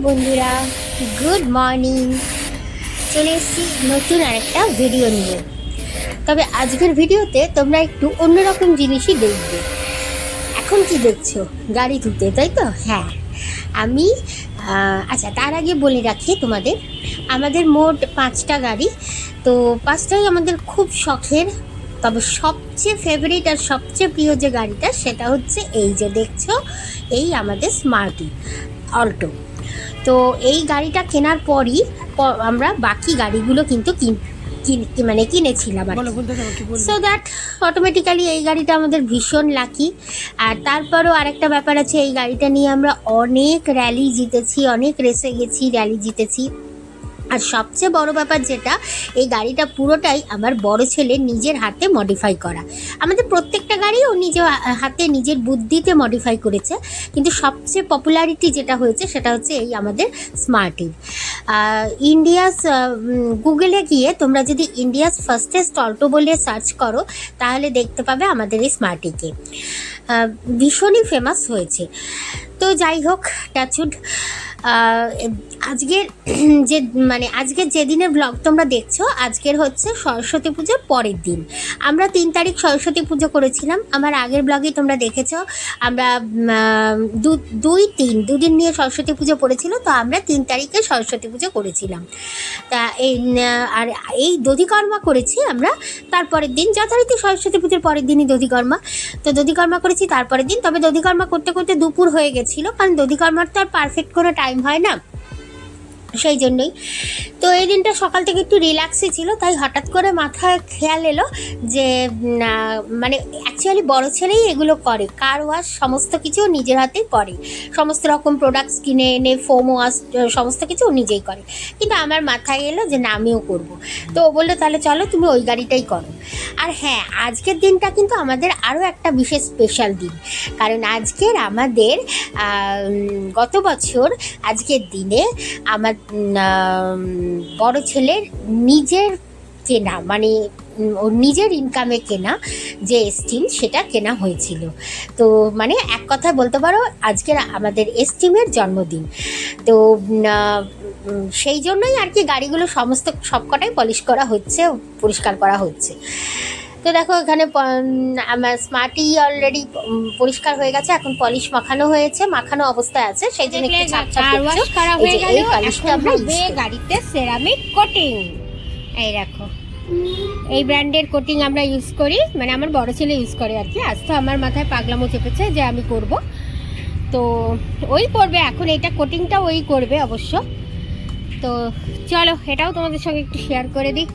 বন্ধুরা, good morning. চলে এসেছি নতুন আরেকটা ভিডিও নিয়ে। তবে আজকের ভিডিওতে তোমরা একটু অন্যরকম জিনিসই দেখবে। এখন কি দেখছো? গাড়ি ধুতে, তাই তো? হ্যাঁ, আমি আচ্ছা, তার আগে বলে রাখি তোমাদের, আমাদের মোট 5টা গাড়ি। তো 5টাই আমাদের খুব শখের। তবে সবচেয়ে ফেভারিট আর সবচেয়ে প্রিয় যে গাড়িটা, সেটা হচ্ছে এই যে দেখছো, এই আমাদের স্মার্টি অল্টো। তো এই গাড়িটা কেনার পরই আমরা বাকি গাড়িগুলো কিন্তু কিনেছিলাম আর সো দ্যাট অটোমেটিক্যালি এই গাড়িটা আমাদের ভীষণ লাকি। আর তারপরও আরেকটা ব্যাপার আছে, এই গাড়িটা নিয়ে আমরা অনেক র্যালি জিতেছি, অনেক রেসে গেছি, র্যালি জিতেছি। আর সবচেয়ে বড় ব্যাপার যেটা, এই গাড়িটা পুরোটাই আমার বড় ছেলে নিজের হাতে মডিফাই করা। আমাদের প্রত্যেকটা গাড়ি ও নিজের হাতে নিজের বুদ্ধিতে মডিফাই করেছে, কিন্তু সবচেয়ে পপুলারিটি যেটা হয়েছে সেটা হচ্ছে এই আমাদের স্মার্টি। ইন্ডিয়াস গুগলে গিয়ে তোমরা যদি ইন্ডিয়াস ফার্স্টেস্ট অল্টো বলে সার্চ করো, তাহলে দেখতে পাবে আমাদের এই স্মার্টিকে। ভীষণই ফেমাস হয়েছে। তো যাই হোক, টাচউড, আজকের আজকের যেদিনের ব্লগ তোমরা দেখছো, আজকের হচ্ছে সরস্বতী পুজোর পরের দিন। আমরা 3 তারিখ সরস্বতী পুজো করেছিলাম। আমার আগের ব্লগেই তোমরা দেখেছো, আমরা 2-3 নিয়ে সরস্বতী পুজো পড়েছিল। তো আমরা 3 তারিখে সরস্বতী পুজো করেছিলাম। তা এই দধিকর্মা করেছি আমরা তারপরের দিন, যথারীতি সরস্বতী পুজোর পরের দিনই দধিকর্মা। তো দধিকর্মা করেছি তারপরের দিন। তবে দধিকর্মা করতে করতে দুপুর হয়ে গেছিলো, কারণ দধিকর্মার তো আর পারফেক্ট কোনো টাইম হয় না, সেই জন্যই। তো এই দিনটা সকাল থেকে একটু রিল্যাক্সই ছিল, তাই হঠাৎ করে মাথায় খেয়াল এলো যে অ্যাকচুয়ালি বড় ছেলেই এগুলো করে, কার ওয়াশ সমস্ত কিছু নিজের হাতেই করে, সমস্ত রকম প্রোডাক্টস কিনে এনে ফোম ওয়াশ সমস্ত কিছু নিজেই করে। কিন্তু আমার মাথায় এলো যে না, আমিও করবো। তো ও বললো তাহলে চলো তুমি ওই গাড়িটাই করো। আর হ্যাঁ, আজকের দিনটা কিন্তু আমাদের আরও একটা বিশেষ স্পেশাল দিন, কারণ আজকের আমাদের গত বছর আজকের দিনে আমার বড় ছেলের নিজের কেনা, ওর নিজের ইনকামে কেনা যে এস্টিম, সেটা কেনা হয়েছিল। তো এক কথায় বলতে পারো আজকের আমাদের এস্টিমের জন্মদিন। তো সেই জন্যই আর কি গাড়িগুলো সবকটাই পলিশ করা হচ্ছে, পরিষ্কার করা হচ্ছে। তো দেখো, এখানে আমার স্মার্টি অলরেডি পরিষ্কার হয়ে গেছে, এখন পলিশ মাখানো অবস্থায় আছে, সেই জন্য একটু ছাপ করা হয়ে গেল। এখন হবে গাড়িতে সেরামিক কোটিং। এই দেখো, এই ব্র্যান্ডের কোটিং আমরা ইউজ করি, আমার বড় ছেলে ইউজ করে আর কি। আজ তো আমার মাথায় পাগলামো চেপেছে যে আমি করব, তো ওই করবে এখন, এইটা কোটিংটা ওই করবে অবশ্য। তো চলো, এটাও তোমাদের সঙ্গে একটু শেয়ার করে দিই।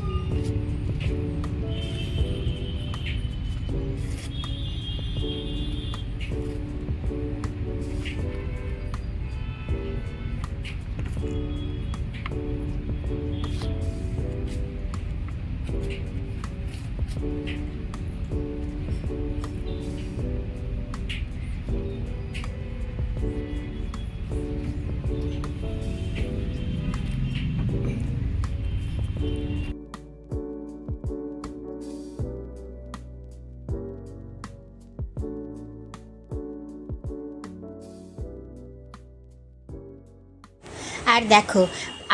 আর দেখো,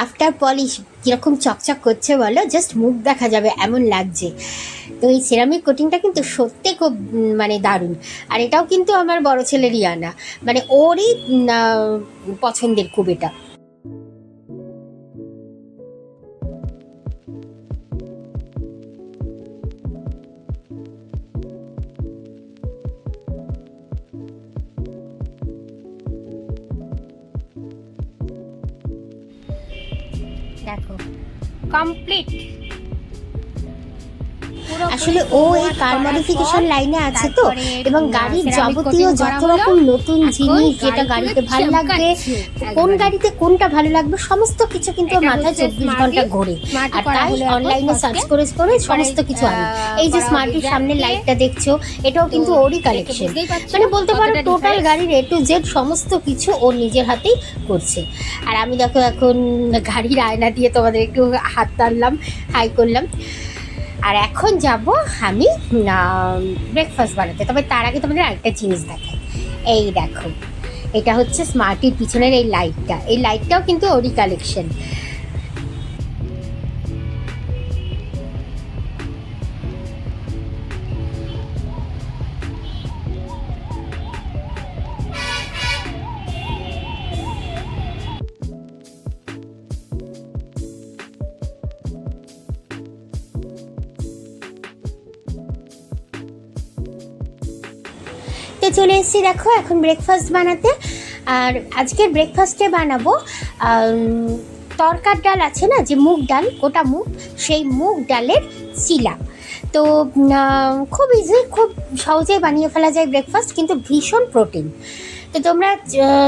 আফটার পলিশ কীরকম চকচক করছে বলো, জাস্ট মুখ দেখা যাবে এমন লাগছে। তো এই সেরামিক কোটিংটা কিন্তু সত্যি খুব দারুণ। আর এটাও কিন্তু আমার বড় ছেলেরই আনা, ওরই পছন্দের খুব এটা। দেখো, কমপ্লিট। আসলে ও এই কার মডিফিকেশন লাইনে আছে তো, এবং গাড়ির যাবতীয় যত রকম নতুন জিনিস, যেটা গাড়িতে ভালো লাগবে, কোন গাড়িতে কোনটা ভালো লাগবে, সমস্ত কিছু কিন্তু মাথায় 24 ঘন্টা ঘোরে। আর তাই অনলাইনে সার্চ করে সমস্ত কিছু আনে। এই যে স্মার্টির সামনে লাইটটা দেখছো, এটাও কিন্তু ওরই কালেকশন। বলতে পারো টোটাল গাড়ির A to Z সমস্ত কিছু ওর নিজের হাতেই করছে। আর আমি দেখো এখন গাড়ির আয়না দিয়ে তোমাদের একটু হাত টানলাম, হাই করলাম। আর এখন যাব আমি ব্রেকফাস্ট বানাতে। তবে তার আগে তোমাদের আরেকটা জিনিস দেখাই। এই দেখো, এটা হচ্ছে স্মার্টির পিছনের এই লাইটটাও কিন্তু ওরই কালেকশন। তো চলে এসেছি দেখো এখন ব্রেকফাস্ট বানাতে। আর আজকের ব্রেকফাস্টে বানাবো তরকার ডাল আছে না, যে মুগ ডাল, গোটা মুগ, সেই মুগ ডালের চিলা। তো খুব ইজি, খুব সহজেই বানিয়ে ফেলা যায় ব্রেকফাস্ট, কিন্তু ভীষণ প্রোটিন। তো তোমরা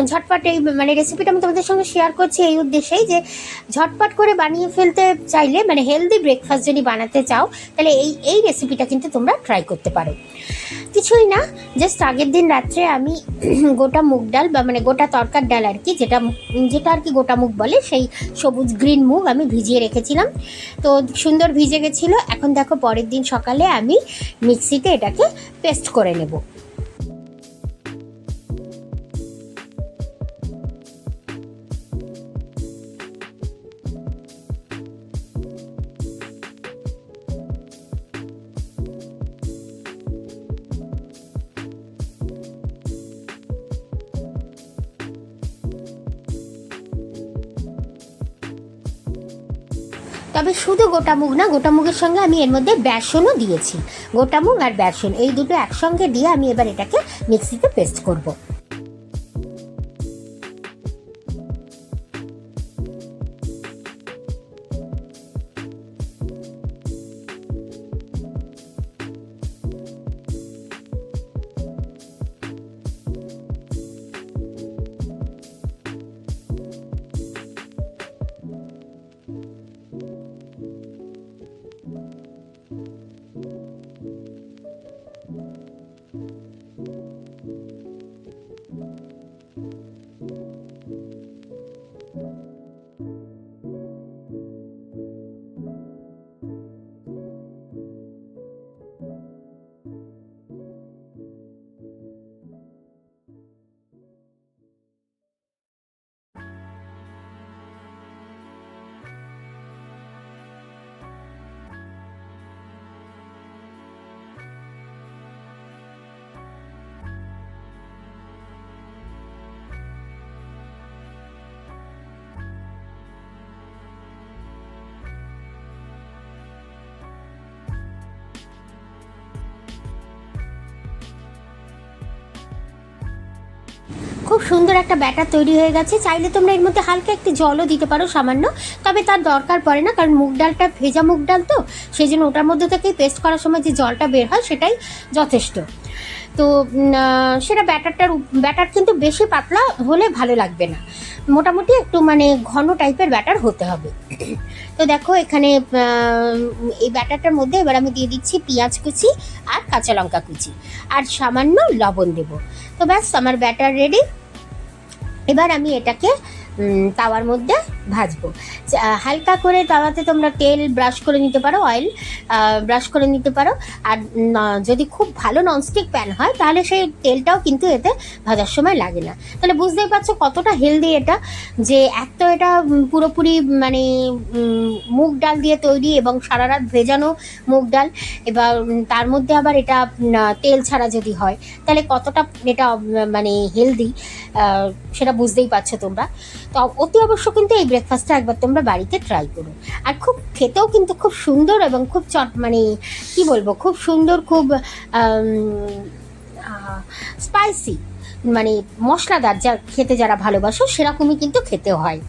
ঝটপট এই মানে রেসিপিটা আমি তোমাদের সঙ্গে শেয়ার করছি এই উদ্দেশ্যেই যে ঝটপট করে বানিয়ে ফেলতে চাইলে, মানে হেলদি ব্রেকফাস্ট যদি বানাতে চাও, তাহলে এই রেসিপিটা কিন্তু তোমরা ট্রাই করতে পারো। কিছুই না, জাস্ট আগের দিন রাত্রে আমি গোটা মুগ ডাল বা মানে গোটা তরকার ডাল আর কি, যেটা আর কি গোটা মুগ বলে, সেই সবুজ গ্রিন মুগ আমি ভিজিয়ে রেখেছিলাম। তো সুন্দর ভিজে গেছিলো। এখন দেখো পরের দিন সকালে আমি মিক্সিতে এটাকে পেস্ট করে নেব। তবে শুধু গোটা মুগ না, গোটা মুগের সঙ্গে আমি এর মধ্যে বেসনও দিয়েছি। গোটা মুগ আর বেসন এই দুটো একসঙ্গে দিয়ে আমি এবার এটাকে মিক্সিতে পেস্ট করব। খুব সুন্দর একটা ব্যাটার তৈরি হয়ে গেছে। চাইলে তোমরা এর মধ্যে হালকা একটু জলও দিতে পারো সামান্য, তবে তার দরকার পড়ে না, কারণ মুগ ডালটা ভেজা মুগ ডাল তো, সেই জন্য ওটার মধ্যে থেকেই পেস্ট করার সময় যে জলটা বের হয় সেটাই যথেষ্ট। তো সেটা ব্যাটার কিন্তু বেশি পাতলা হলে ভালো লাগবে না, মোটামুটি একটু মানে ঘন টাইপের ব্যাটার হতে হবে। তো দেখো এখানে এই ব্যাটারটার মধ্যে এবার আমি দিয়ে দিচ্ছি পেঁয়াজ কুচি আর কাঁচা লঙ্কা কুচি আর সামান্য লবণ দেব। তো ব্যাস আমার ব্যাটার রেডি। এবার আমি এটাকে তাওয়ার মধ্যে ভাজবো। হালকা করে তাওয়াতে তোমরা তেল ব্রাশ করে নিতে পারো, অয়েল ব্রাশ করে নিতে পারো। আর যদি খুব ভালো ননস্টিক প্যান হয় তাহলে সেই তেলটাও কিন্তু এতে ভাজার সময় লাগে না। তাহলে বুঝতেই পারছো কতটা হেলদি এটা, যে এক তো এটা পুরোপুরি মানে মুগ ডাল দিয়ে তৈরি এবং সারা রাত ভেজানো মুগ ডাল, এবার তার মধ্যে আবার এটা তেল ছাড়া যদি হয় তাহলে কতটা এটা মানে হেলদি সেটা বুঝতেই পারছো তোমরা। তো অতি অবশ্য কিন্তু এই ব্রেকফাস্টটা একবার তোমরা বাড়িতে ট্রাই করো। আর খুব খেতেও কিন্তু খুব সুন্দর এবং খুব মানে কি বলবো, খুব সুন্দর, খুব স্পাইসি, মানে মশলাদার, যা খেতে যারা ভালোবাসো সেরকমই কিন্তু খেতে হয়।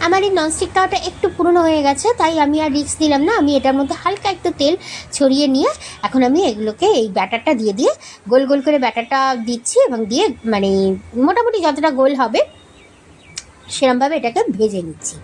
আমার এই ননস্টিক তাওয়াটা একটু পুরনো হয়ে গেছে, তাই আমি আর রিস্ক নিলাম না। আমি এটার মধ্যে হালকা একটু তেল ছড়িয়ে নিয়ে এখন আমি এগুলোকে এই ব্যাটারটা দিয়ে গোল গোল করে ব্যাটারটা দিচ্ছি এবং দিয়ে মানে মোটামুটি যতটা গোল হবে সেরমভাবে এটাকে ভেজে নিচ্ছি।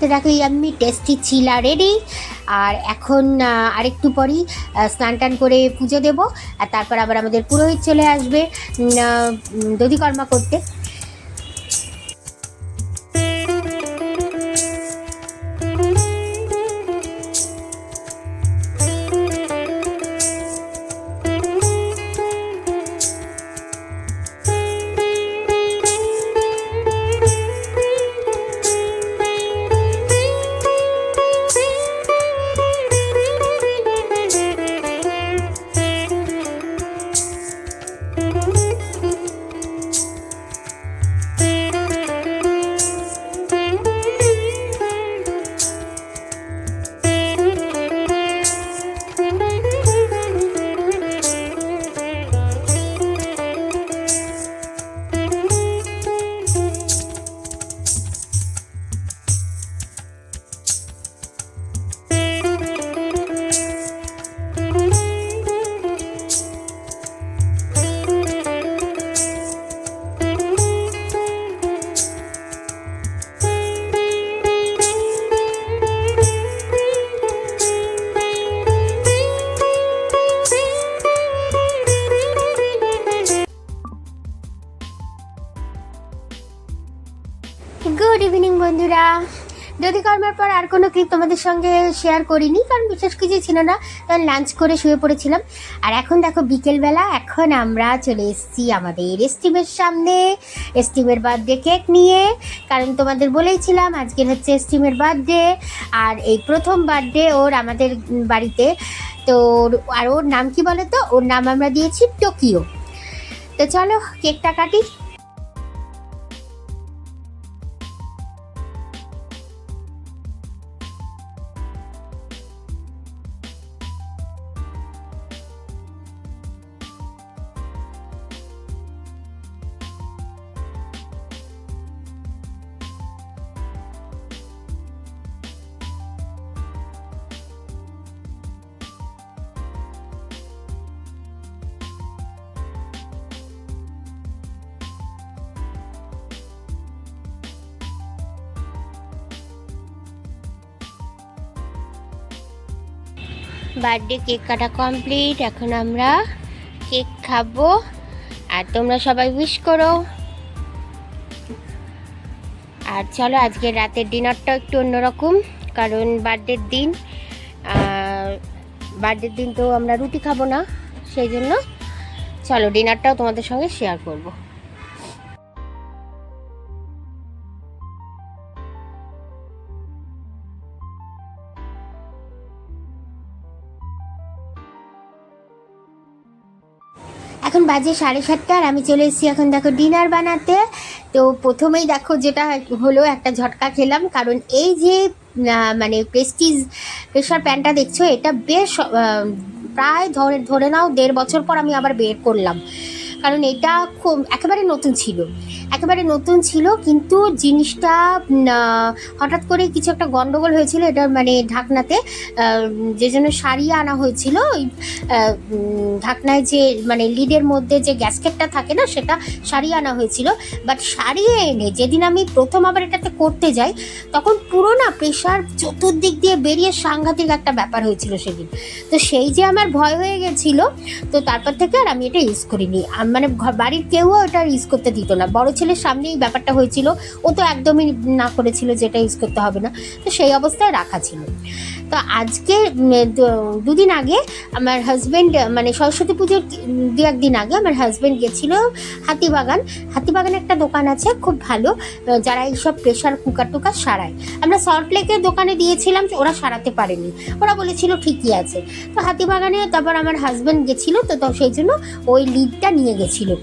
তো দেখো ইয়াম্মি টেস্টি চিলা রেডি। আর এখন আরেকটু পরই স্নান টান করে পুজো দেবো, আর তারপর আবার আমাদের পুরোহিত চলে আসবে দধিকর্মা করতে। গুড ইভিনিং বন্ধুরা। দধিকর্মার পর আর কোনো ক্লিপ তোমাদের সঙ্গে শেয়ার করিনি, কারণ বিশেষ কিছু ছিল না, তখন লাঞ্চ করে শুয়ে পড়েছিলাম। আর এখন দেখো বিকেলবেলা, এখন আমরা চলে এসেছি আমাদের এস্টিমের সামনে, এস্টিমের বার্থডে কেক নিয়ে। কারণ তোমাদের বলেইছিলাম আজকের হচ্ছে এস্টিমের বার্থডে, আর এই প্রথম বার্থডে ওর আমাদের বাড়িতে। তো আর ওর নাম কি বলে তো, ওর নাম আমরা দিয়েছি টোকিও। তো চলো কেকটা কাটি। বার্থডে কেক কাটা কমপ্লিট, এখন আমরা কেক খাবো। আর তোমরা সবাই উইশ করো। আর চলো আজকের রাতের ডিনারটা একটু অন্যরকম, কারণ বার্থডের দিন তো আমরা রুটি খাবো না, সেই জন্য চলো ডিনারটাও তোমাদের সঙ্গে শেয়ার করবো। এখন বাজে 7:30 আর আমি চলে এসেছি এখন দেখো ডিনার বানাতে। তো প্রথমেই দেখো যেটা হলো, একটা ঝটকা খেলাম, কারণ এই যে মানে প্রেশার প্যানটা দেখছো, এটা বেশ প্রায় ধরে নাও 1.5 বছর পর আমি আবার বের করলাম। কারণ এটা খুব একেবারে নতুন ছিল, কিন্তু জিনিসটা হঠাৎ করে কিছু একটা গন্ডগোল হয়েছিল এটা মানে ঢাকনাতে, যে জন্য সারিয়ে আনা হয়েছিল। ওই ঢাকনায় যে মানে লিডের মধ্যে যে গ্যাসকেটটা থাকে না, সেটা সারিয়ে আনা হয়েছিল। বাট সারিয়ে এনে যেদিন আমি প্রথম আবার এটাতে করতে যাই, তখন পুরো না প্রেশার চতুর্দিক দিয়ে বেরিয়ে সাংঘাতিক একটা ব্যাপার হয়েছিল সেদিন। তো সেই যে আমার ভয় হয়ে গেছিলো, তো তারপর থেকে আর আমি এটা ইউজ করিনি। মানে বাড়ির কেউও এটা ইউজ করতে দিত না, বড় ছেলের সামনেই ব্যাপারটা হয়েছিল, ও তো একদমই না করেছিল যেটা ইউজ করতে হবে না, তো সেই অবস্থায় রাখা ছিল। তো আজকে দুদিন আগে আমার হাজব্যান্ড, মানে সরস্বতী পুজোর দু একদিন আগে আমার হাজব্যান্ড গেছিলো হাতিবাগানে একটা দোকান আছে খুব ভালো, যারা এইসব প্রেশার কুকার টুকার সারায়। আমরা সল্টলেকের দোকানে দিয়েছিলাম, ওরা সারাতে পারেনি, ওরা বলেছিল ঠিকই আছে। তো হাতিবাগানে তারপর আমার হাজব্যান্ড গেছিলো, তো সেই জন্য ওই লিডটা নিয়ে গেছিলো,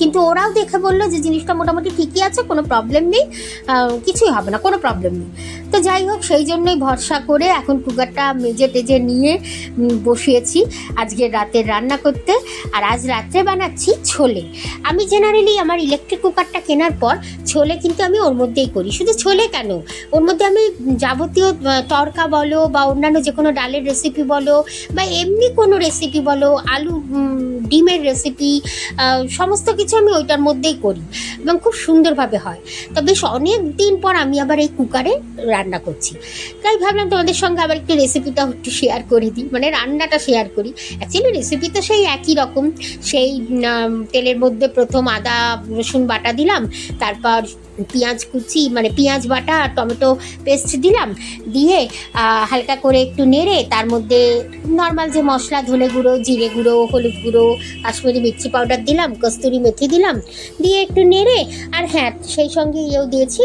কিন্তু ওরাও দেখে বললো যে জিনিসটা মোটামুটি ঠিকই আছে, কোনো প্রবলেম নেই, কিছুই হবে না, কোনো প্রবলেম নেই। তো যাই হোক, সেই জন্যই ভরসা করে এখন কুকারটা মেজে টেজে নিয়ে বসিয়েছি আজকে রাতের রান্না করতে। আর আজ রাত্রে বানাচ্ছি ছোলে। আমি জেনারেলি আমার ইলেকট্রিক কুকারটা কেনার পর ছোলে কিন্তু আমি ওর মধ্যেই করি। শুধু ছোলে কেন, ওর মধ্যে আমি যাবতীয় তড়কা বলো বা অন্যান্য যে কোনো ডালের রেসিপি বলো বা এমনি কোনো রেসিপি বলো, আলু ডিমের রেসিপি, সমস্ত কিছু আমি ওইটার মধ্যেই করি এবং খুব সুন্দরভাবে হয়। তো বেশ অনেক দিন পর আমি আবার এই কুকারে রান্না করছি, তাই ভাবলাম তোমাদের সঙ্গে আবার একটু রেসিপিটা একটু শেয়ার করে দিই, মানে রান্নাটা শেয়ার করি। অ্যাকচুয়ালি রেসিপি তো সেই একই রকম, সেই তেলের মধ্যে প্রথম আদা রসুন বাটা দিলাম, তারপর পেঁয়াজ কুচি মানে পেঁয়াজ বাটা আর টমেটো পেস্ট দিলাম, দিয়ে হালকা করে একটু নেড়ে তার মধ্যে নর্মাল যে মশলা, ধনে গুঁড়ো, জিরে গুঁড়ো, হলুদ গুঁড়ো, কাশ্মীরি মির্চি পাউডার দিলাম, কস্তুরি মেথি দিলাম, দিয়ে একটু নেড়ে, আর হ্যাঁ সেই সঙ্গে ইয়েও দিয়েছি,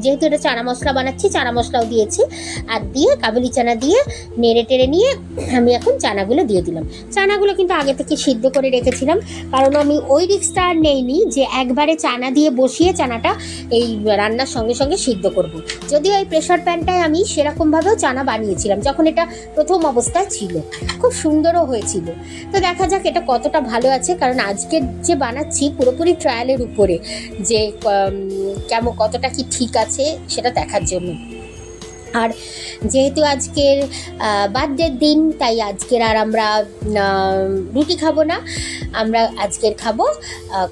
যেহেতু এটা চানা মশলা বানাচ্ছি চানা মশলাও দিয়েছি, আর দিয়ে কাবুলি চানা দিয়ে নেড়ে টেড়ে নিয়ে আমি এখন চানাগুলো দিয়ে দিলাম। চানাগুলো কিন্তু আগে থেকে সিদ্ধ করে রেখেছিলাম, কারণ আমি ওই রিস্কটা আর নেইনি যে একবারে চানা দিয়ে বসিয়ে চানাটা এই রান্নার সঙ্গে সঙ্গে সিদ্ধ করব। যদিও এই প্রেশার প্যানটায় আমি সেরকমভাবেও চানা বানিয়েছিলাম যখন এটা প্রথম অবস্থায় ছিল, খুব সুন্দরও হয়েছিল। তো দেখা যাক এটা কতটা ভালো আছে, কারণ আজকে যে বানাচ্ছি পুরোপুরি ট্রায়ালের উপরে, যে কেমন কতটা কি ঠিক আছে সেটা দেখার জন্য। আর যেহেতু আজকের বার্থডের দিন, তাই আজকের আর আমরা রুটি খাবো না, আমরা আজকের খাবো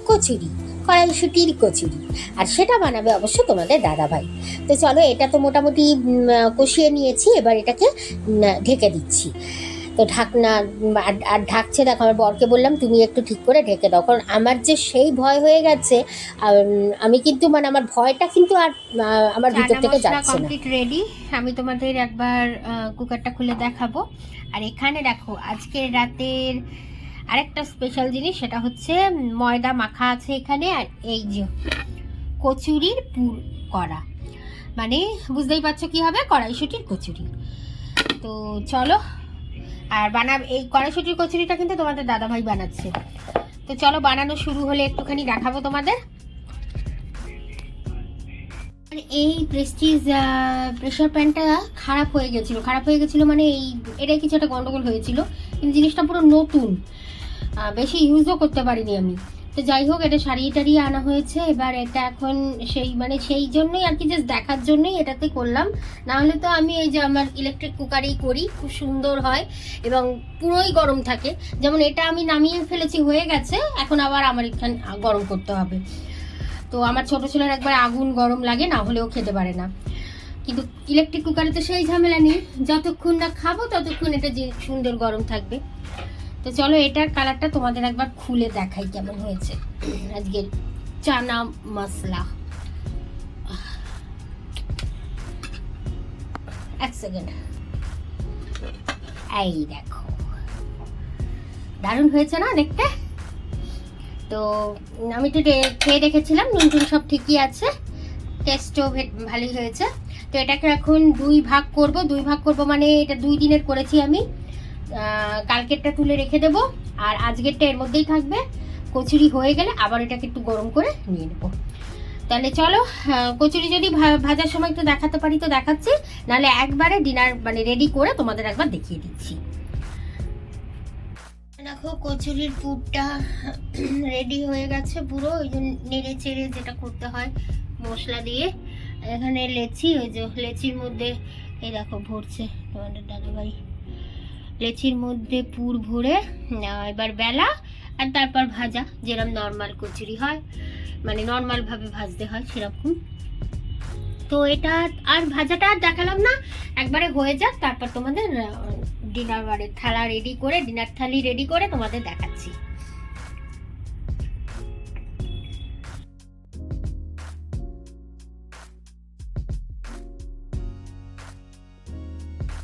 কচুরি, কড়াইশুঁটির কচুরি, আর সেটা বানাবে অবশ্য তোমাদের দাদাভাই। তো চলো, এটা তো মোটামুটি কষিয়ে নিয়েছি, এবার এটাকে ঢেকে দিচ্ছি। তো ঢাকনা আর ঢাকছে, দেখো আমার বরকে বললাম তুমি একটু ঠিক করে ঢেকে দাও, কারণ আমার যে সেই ভয় হয়ে গেছে, আমি কিন্তু মানে আমার ভয়টা কিন্তু আর আমার ভিতর থেকে যাচ্ছে না। কমপ্লিট রেডি, আমি তোমাদের একবার কুকারটা খুলে দেখাবো। আর এখানে দেখো আজকের রাতের আরেকটা স্পেশাল জিনিস, সেটা হচ্ছে ময়দা মাখা আছে এখানে, আর এই যে কচুরির পুর করা, মানে বুঝতেই পারছো কি হবে, কড়াইশুঁটির কচুরি। তো চলো, আর এই কড়াইশুঁটির কচুরিটা কিন্তু তোমাদের দাদাভাই বানাচ্ছে। তো চলো, বানানো শুরু হলে একটুখানি দেখাবো তোমাদের। এই প্রেশার প্যানটা খারাপ হয়ে গেছিলো, মানে এটাই কিছু একটা গন্ডগোল হয়েছিল, কিন্তু জিনিসটা পুরো নতুন, বেশি ইউজও করতে পারিনি আমি। তো যাই হোক, এটা সারিয়ে টারিয়ে আনা হয়েছে, এবার এটা এখন সেই জন্যই আর কি, জাস্ট দেখার জন্যই এটাতে করলাম। না হলে তো আমি এই যে আমার ইলেকট্রিক কুকারেই করি, খুব সুন্দর হয় এবং পুরোই গরম থাকে। যেমন এটা আমি নামিয়ে ফেলেছি, হয়ে গেছে, এখন আবার আমার এখানে গরম করতে হবে। তো আমার ছোটো ছেলের একবার আগুন গরম লাগে, না হলেও খেতে পারে না, কিন্তু ইলেকট্রিক কুকারে তো সেই ঝামেলা নেই, যতক্ষণ না খাবো ততক্ষণ এটা যে সুন্দর গরম থাকবে। তো চলো, এটার কালারটা তোমাদের একবার খুলে দেখাই কেমন হয়েছে আজকের চানা মশলা। এক সেকেন্ড, এই দেখো, দারুণ হয়েছে না দেখতে? তো আমি তো খেয়ে দেখেছিলাম, নুন টুন সব ঠিকই আছে, টেস্টও ভালোই হয়েছে। তো এটাকে এখন দুই ভাগ করব, মানে এটা 2 দিনের করেছি আমি, কালকেরটা তুলে রেখে দেব, আর আজকেরটা এর মধ্যেই থাকবে। কচুরি হয়ে গেলে আবার এটাকে একটু গরম করে নিয়ে নেব। তাহলে চলো, কচুরি যদি ভাজার সময় একটু দেখাতে পারি তো দেখাচ্ছি, নাহলে একবারে ডিনার মানে রেডি করে তোমাদের একবার দেখিয়ে দিচ্ছি। দেখো, কচুরির পুরটা রেডি হয়ে গেছে পুরো, ওই যে নেড়ে চেড়ে যেটা করতে হয় মশলা দিয়ে। এখানে লেচি, ওই যে লেচির মধ্যে এই দেখো ভরছে তোমাদের দাদাভাই, লেচির মধ্যে পুর ভরে এবার বেলা, আর তারপর ভাজা, যেরকম নর্মাল কচুরি হয়, মানে নর্মালভাবে ভাজতে হয় সেরকম। তো এটা আর ভাজাটা আর দেখালাম না, একবারে হয়ে যাক, তারপর তোমাদের ডিনার থালা রেডি করে, ডিনার থালি রেডি করে তোমাদের দেখাচ্ছি।